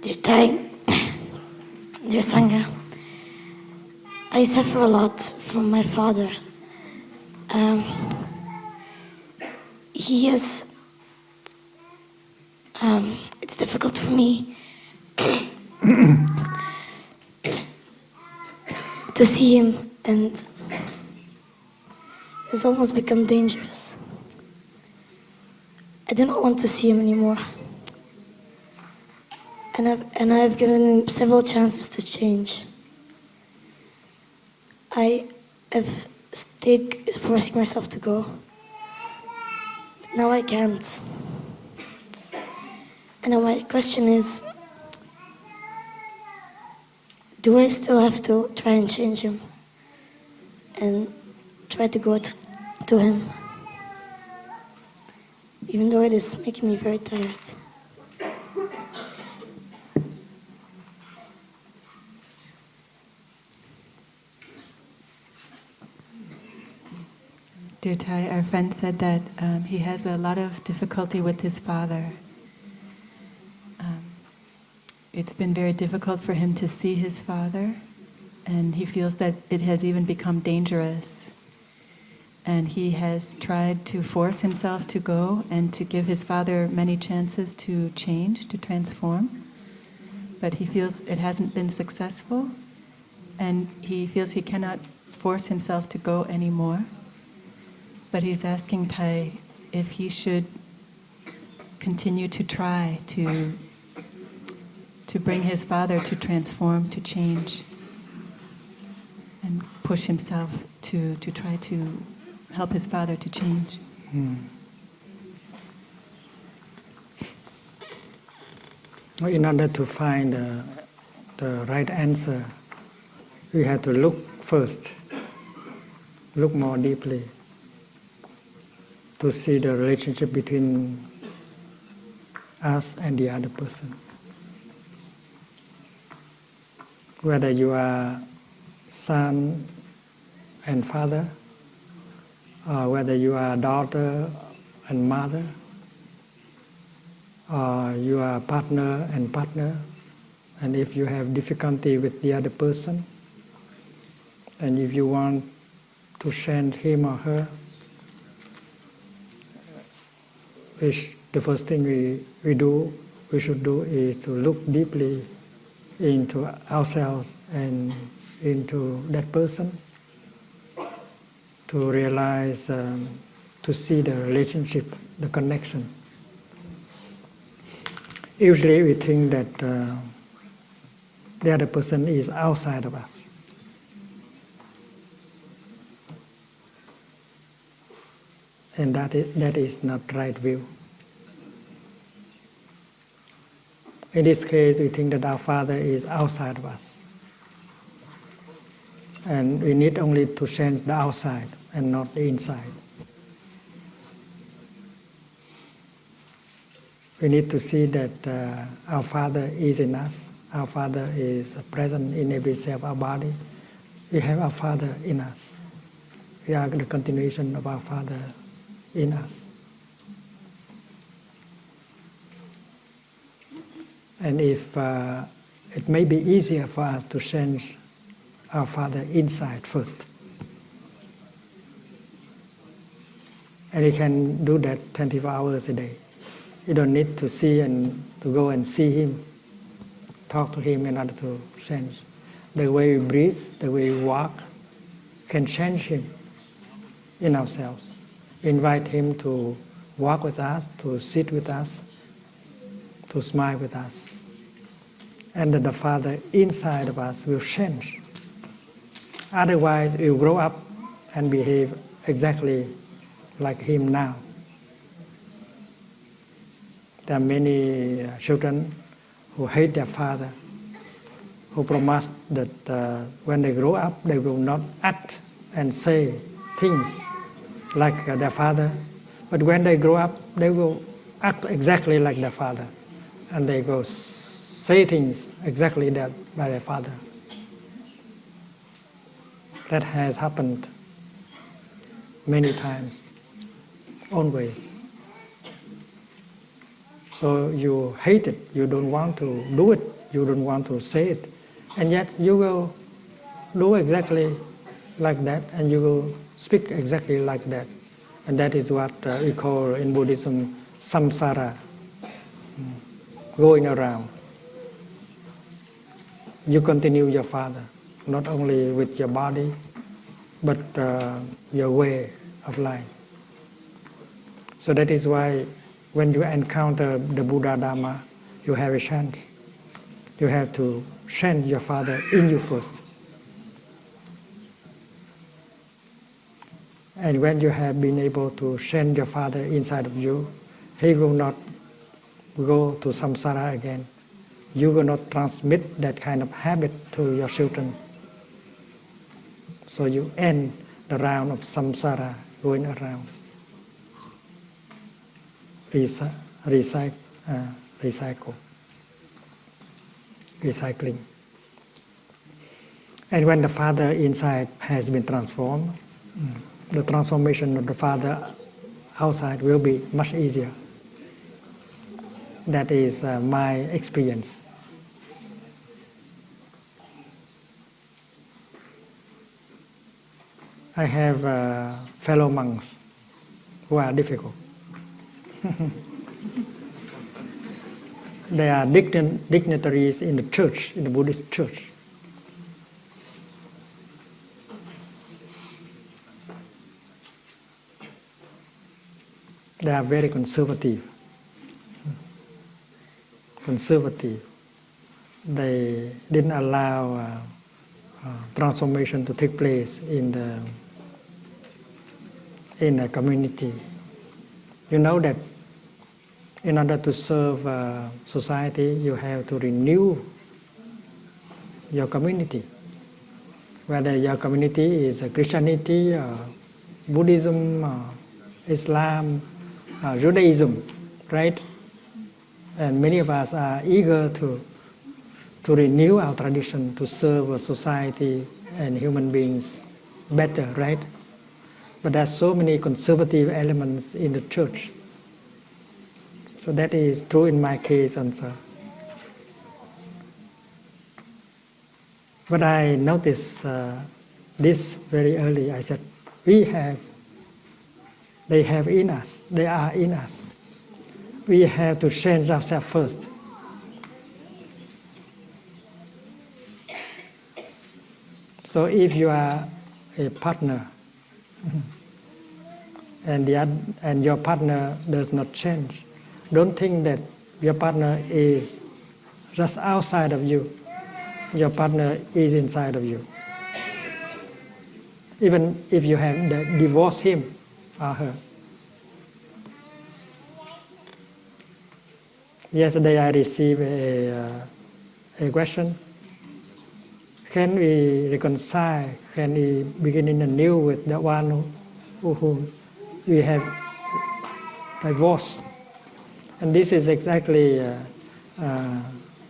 Dear Thầy, dear Sangha, I suffer a lot from my father. It's difficult for me to see him, and it's almost become dangerous. I do not want to see him anymore. And I've given him several chances to change. I have stayed forcing myself to go. But now I can't. And now my question is, do I still have to try and change him? And try to go to him? Even though it is making me very tired. Dear Thai, our friend said that he has a lot of difficulty with his father. It's been very difficult for him to see his father, and he feels that it has even become dangerous. And he has tried to force himself to go and to give his father many chances to change, to transform. But he feels it hasn't been successful, and he feels he cannot force himself to go anymore. But he's asking Thầy if he should continue to try to bring his father to transform, to change, and push himself to try to help his father to change. In order to find the right answer, we have to look first, look more deeply, to see the relationship between us and the other person. Whether you are son and father, or whether you are daughter and mother, or you are partner and partner, and if you have difficulty with the other person, and if you want to change him or her, the first thing we should do is to look deeply into ourselves and into that person, to realize, to see the relationship, the connection. Usually we think that the other person is outside of us. And that is not right view. In this case, we think that our Father is outside of us. And we need only to change the outside and not the inside. We need to see that our Father is in us. Our Father is present in every cell of our body. We have our Father in us. We are the continuation of our Father in us. And if it may be easier for us to change our Father inside first. And we can do that 24 hours a day. You don't need to see and to go and see Him, talk to Him in order to change. The way we breathe, the way we walk can change Him in ourselves. invite him to walk with us, to sit with us, to smile with us. And then the Father inside of us will change. Otherwise, we'll grow up and behave exactly like him now. There are many children who hate their father, who promise that when they grow up, they will not act and say things like their father. But when they grow up, they will act exactly like their father. And they will say things exactly that by their father. That has happened many times, always. So you hate it, you don't want to do it, you don't want to say it. And yet you will do exactly like that, and you will speak exactly like that. And that is what we call in Buddhism samsara, going around. You continue your father, not only with your body, but your way of life. So that is why when you encounter the Buddha Dharma, you have a chance. You have to change your father in you first. And when you have been able to change your father inside of you, he will not go to samsara again. You will not transmit that kind of habit to your children. So you end the round of samsara, going around. Recycling. And when the father inside has been transformed, the transformation of the father outside will be much easier. That is my experience. I have fellow monks who are difficult. They are dignitaries in the church, in the Buddhist church. They are very conservative. They didn't allow transformation to take place in a community. You know that in order to serve society, you have to renew your community. Whether your community is Christianity, Buddhism, Islam, Judaism, right? And many of us are eager to renew our tradition, to serve society and human beings better, right? But there are so many conservative elements in the church. So that is true in my case also. But I noticed this very early. I said, they have in us, they are in us. We have to change ourselves first. So if you are a partner and your partner does not change, don't think that your partner is just outside of you. Your partner is inside of you. Even if you have divorced him or her. Yesterday I received a question. Can we reconcile? Can we begin in anew with the one who we have divorced? And this is exactly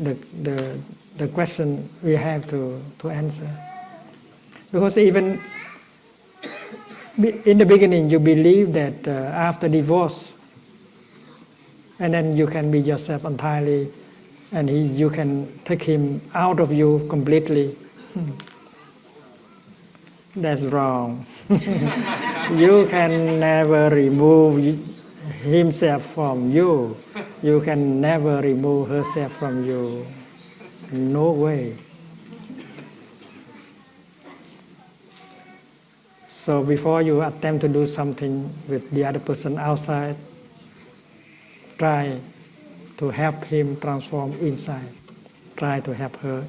the question we have to answer. Because even in the beginning you believe that after divorce, and then you can be yourself entirely, and you can take him out of you completely. That's wrong. You can never remove himself from you. You can never remove herself from you. No way. So before you attempt to do something with the other person outside, try to help him transform inside. Try to help her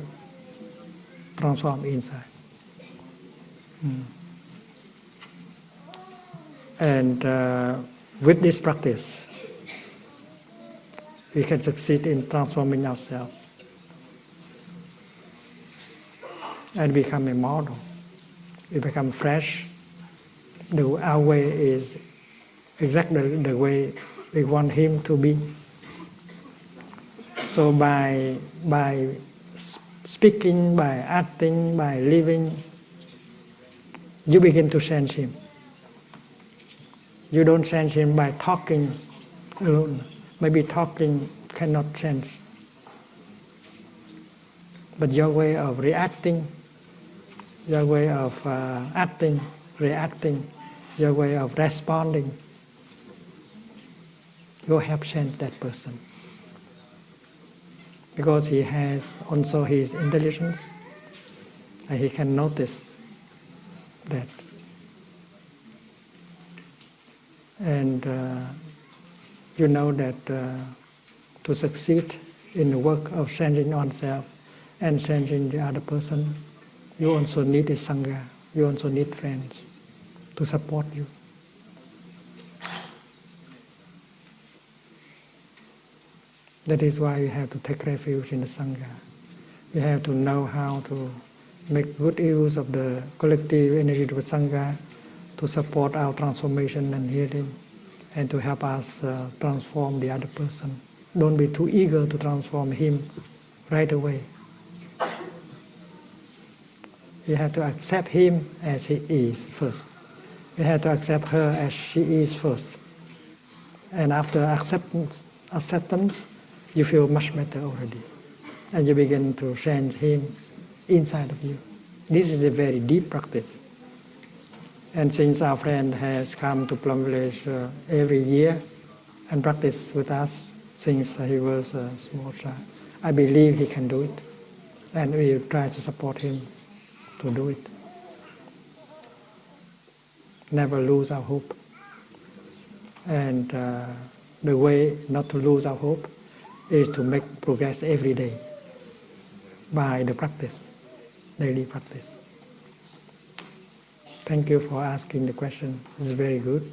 transform inside. And with this practice, we can succeed in transforming ourselves and become a model. We become fresh. Our way is exactly the way we want him to be. So by speaking, by acting, by living, you begin to change him. You don't change him by talking alone. Maybe talking cannot change. But your way of reacting, your way of acting, reacting, your way of responding, will help change that person. Because he has also his intelligence, and he can notice that. And you know that to succeed in the work of changing oneself and changing the other person, you also need a Sangha, you also need friends to support you. That is why you have to take refuge in the Sangha. You have to know how to make good use of the collective energy of the Sangha to support our transformation and healing, and to help us transform the other person. Don't be too eager to transform him right away. You have to accept him as he is first. You have to accept her as she is first. And after acceptance, you feel much better already. And you begin to change him inside of you. This is a very deep practice. And since our friend has come to Plum Village every year and practice with us since he was a small child, I believe he can do it. And we will try to support him to do it. Never lose our hope. And the way not to lose our hope is to make progress every day by the practice, daily practice. Thank you for asking the question. It's very good.